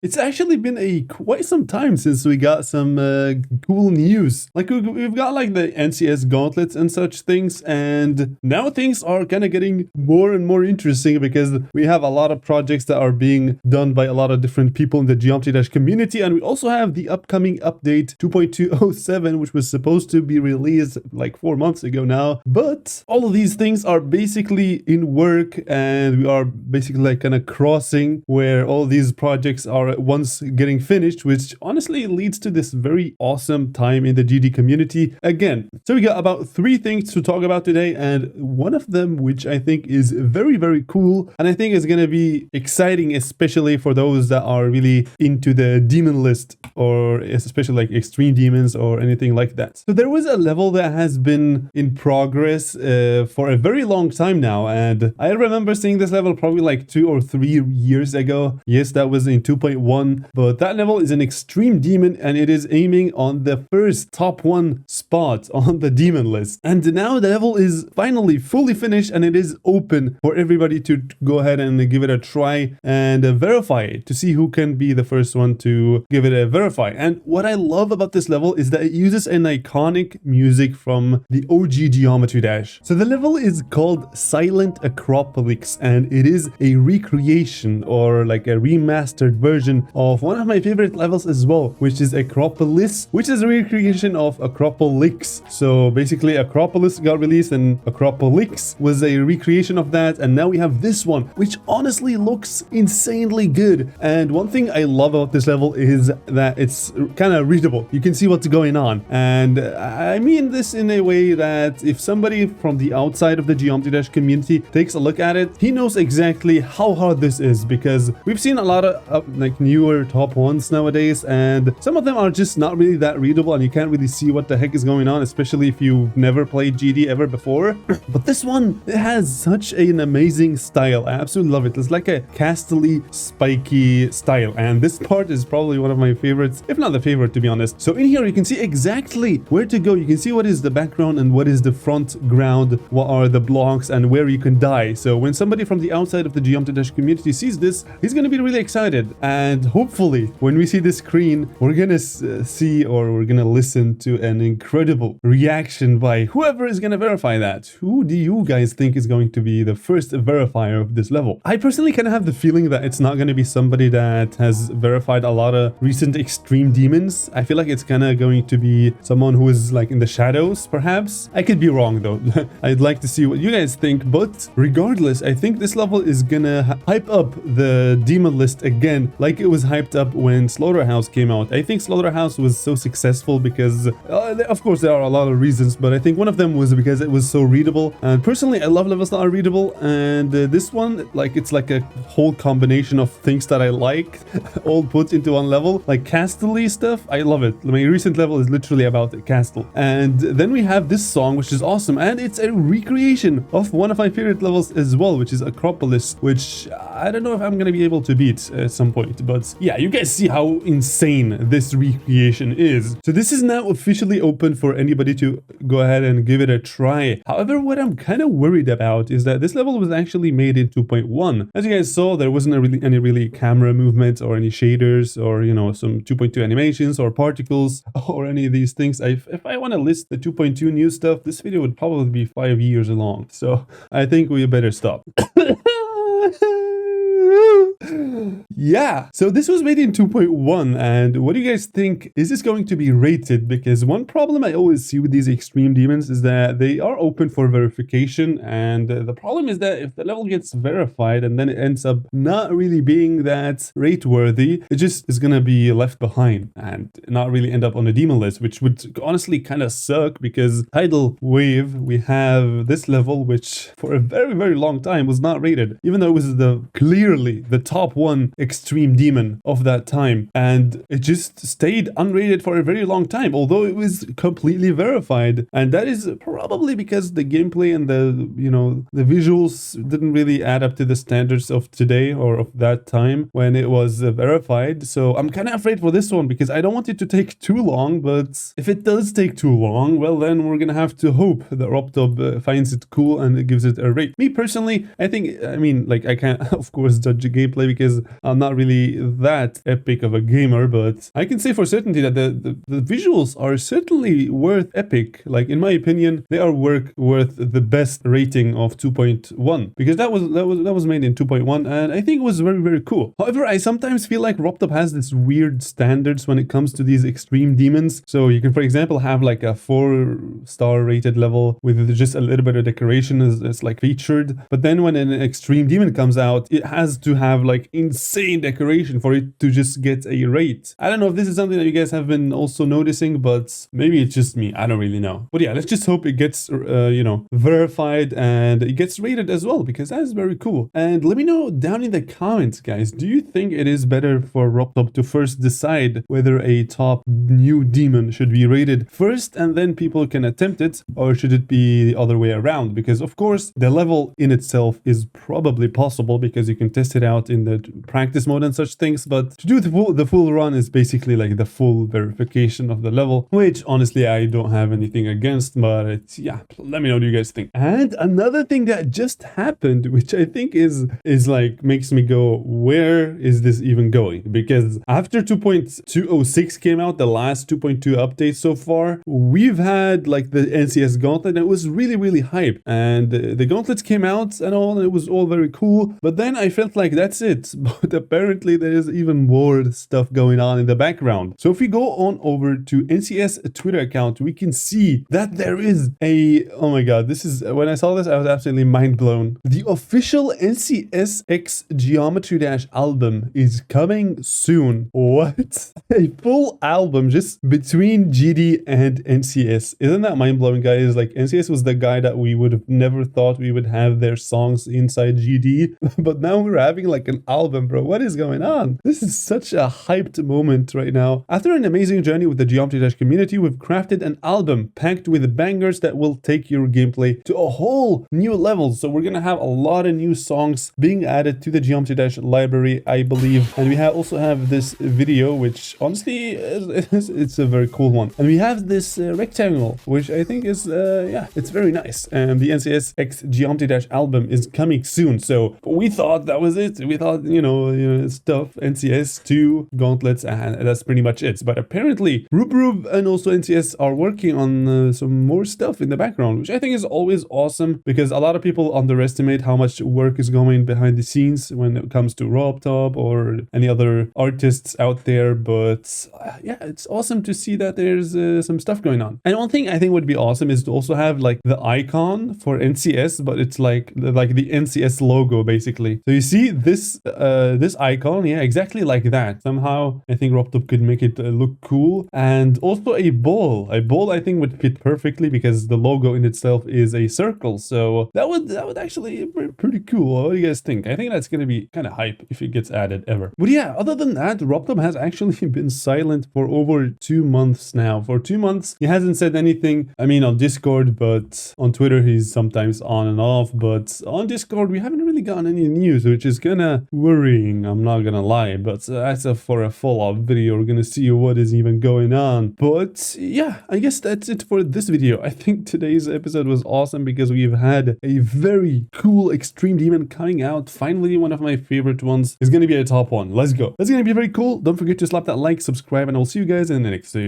It's actually been a quite some time since we got some cool news. Like we've got like the NCS gauntlets and such things, and now things are kind of getting more and more interesting because we have a lot of projects that are being done by a lot of different people in the Geometry Dash community, and we also have the upcoming update 2.207, which was supposed to be released like 4 months ago now. But all of these things are basically in work, and we are basically like kind of crossing where all these projects are at once getting finished, which honestly leads to this very awesome time in the GD community again. So we got about 3 things to talk about today, and one of them which I think is very cool, and I think is going to be exciting, especially for those that are really into the demon list, or especially like extreme demons or anything like that. So there was a level that has been in progress for a very long time now, and I remember seeing this level probably like 2 or 3 years ago. Yes, that was in 2.1, but that level is an extreme demon, and it is aiming on the first top 1 spot on the demon list. And now the level is finally fully finished, and it is open for everybody to go ahead and give it a try and verify it to see who can be the first one to give it a verify. And what I love about this level is that it uses an iconic music from the OG Geometry Dash. So the level is called Silent Acropolis, and it is a recreation or like a remastered version of one of my favorite levels as well, which is Acropolis, which is a recreation of Acropolis. So basically Acropolis got released and Acropolis was a recreation of that, and now we have this one, which honestly looks insanely good. And one thing I love about this level is that it's kind of readable. You can see what's going on, and I mean this in a way that if somebody from the outside of the Geometry Dash community takes a look at it, he knows exactly how hard this is, because we've seen a lot of like newer top 1s nowadays, and some of them are just not really that readable, and you can't really see what the heck is going on, especially if you've never played GD ever before. But this one, it has such an amazing style. I absolutely love it. It's like a castly, spiky style, and this part is probably one of my favorites, if not the favorite, to be honest. So in here you can see exactly where to go. You can see what is the background and what is the front ground, what are the blocks, and where you can die. So when somebody from the outside of the Geometry Dash community sees this, he's going to be really excited, and hopefully when we see this screen, we're gonna see, or we're gonna listen to an incredible reaction by whoever is gonna verify that. Who do you guys think is going to be the first verifier of this level? I personally kind of have the feeling that it's not going to be somebody that has verified a lot of recent extreme demons. I feel like it's kind of going to be someone who is like in the shadows, perhaps. I could be wrong though. I'd like to see what you guys think, but regardless, I think this level is gonna hype up the demon list again, like it was hyped up when Slaughterhouse came out. I think Slaughterhouse was so successful because, of course, there are a lot of reasons, but I think one of them was because it was so readable. And personally, I love levels that are readable, and this one, like, it's like a whole combination of things that I like, all put into one level, like Castle-y stuff. I love it. My recent level is literally about the castle. And then we have this song, which is awesome, and it's a recreation of one of my favorite levels as well, which is Acropolis, which I don't know if I'm gonna be able to beat at some point, but yeah, you guys see how insane this recreation is. So this is now officially open for anybody to go ahead and give it a try. However, what I'm kind of worried about is that this level was actually made in 2.1. As you guys saw, there wasn't any really camera movement or any shaders or, you know, some 2.2 animations or particles or any of these things. If I want to list the 2.2 new stuff, this video would probably be 5 years long. So I think we better stop. Yeah, so this was made in 2.1, and what do you guys think? Is this going to be rated? Because one problem I always see with these extreme demons is that they are open for verification, and the problem is that if the level gets verified and then it ends up not really being that rate worthy, it just is gonna be left behind and not really end up on the demon list, which would honestly kind of suck, because Tidal Wave, we have this level which for a very long time was not rated, even though it was clearly the top 1 extreme demon of that time, and it just stayed unrated for a very long time, although it was completely verified. And that is probably because the gameplay and the, you know, the visuals didn't really add up to the standards of today or of that time when it was verified. So I'm kind of afraid for this one, because I don't want it to take too long, but if it does take too long, well, then we're gonna have to hope that RobTop finds it cool and it gives it a rate. Me personally, I think, I mean, like, I can't of course judge the gameplay gameplay because I'm not really that epic of a gamer, but I can say for certainty that the visuals are certainly worth epic. Like, in my opinion, they are worth the best rating of 2.1 because that was made in 2.1, and I think it was very, very cool. However, I sometimes feel like Robtop has this weird standards when it comes to these extreme demons. So you can, for example, have like a 4-star rated level with just a little bit of decoration as like featured, but then when an extreme demon comes out, it has to have like insane decoration for it to just get a rate. I don't know if this is something that you guys have been also noticing, but maybe it's just me. I don't really know. But yeah, let's just hope it gets verified and it gets rated as well, because that is very cool. And let me know down in the comments, guys, do you think it is better for Robtop to first decide whether a top new demon should be rated first and then people can attempt it, or should it be the other way around? Because of course the level in itself is probably possible because you can test it out in the practice mode and such things, but to do the full run is basically like the full verification of the level, which honestly I don't have anything against, but yeah, let me know what you guys think. And another thing that just happened, which I think is like makes me go, where is this even going? Because after 2.206 came out, the last 2.2 update so far, we've had like the NCS Gauntlet, and it was really, really hype, and the gauntlets came out and all, and it was all very cool, but then I felt like that's it. But apparently there is even more stuff going on in the background. So if we go on over to NCS Twitter account, we can see that there is oh my god, this is, when I saw this I was absolutely mind blown. The official NCSX Geometry Dash album is coming soon. What? A full album just between GD and NCS. Isn't that mind blowing, guys? Like, NCS was the guy that we would have never thought we would have their songs inside GD, but now we're having like an album, bro. What is going on? This is such a hyped moment right now. After an amazing journey with the Geometry Dash community, we've crafted an album packed with bangers that will take your gameplay to a whole new level. So we're gonna have a lot of new songs being added to the Geometry Dash library, I believe. And we also have this video, which honestly it's a very cool one. And we have this rectangle, which I think is yeah, it's very nice. And the NCSX Geometry Dash album is coming soon. So we thought that was it. We thought, stuff, NCS 2 gauntlets, and that's pretty much it. But apparently Rub and also NCS are working on some more stuff in the background, which I think is always awesome, because a lot of people underestimate how much work is going behind the scenes when it comes to Robtop or any other artists out there. But yeah, it's awesome to see that there's some stuff going on. And one thing I think would be awesome is to also have like the icon for NCS, but it's like the NCS logo basically. So you see this this icon, yeah, exactly like that. Somehow I think Robtop could make it look cool. And also a ball I think would fit perfectly, because the logo in itself is a circle. So that would actually be pretty cool. What do you guys think? I think that's gonna be kind of hype if it gets added ever. But yeah, other than that, Robtop has actually been silent for over 2 months now. For 2 months he hasn't said anything. I mean, on Discord, but on Twitter he's sometimes on and off. But on Discord we haven't really gotten any news, which is kinda worrying, I'm not gonna lie. But that's for a follow-up video. We're gonna see what is even going on. But yeah, I guess that's it for this video. I think today's episode was awesome because we've had a very cool extreme demon coming out. Finally, one of my favorite ones is gonna be a top one. Let's go. That's gonna be very cool. Don't forget to slap that like, subscribe, and I'll see you guys in the next video.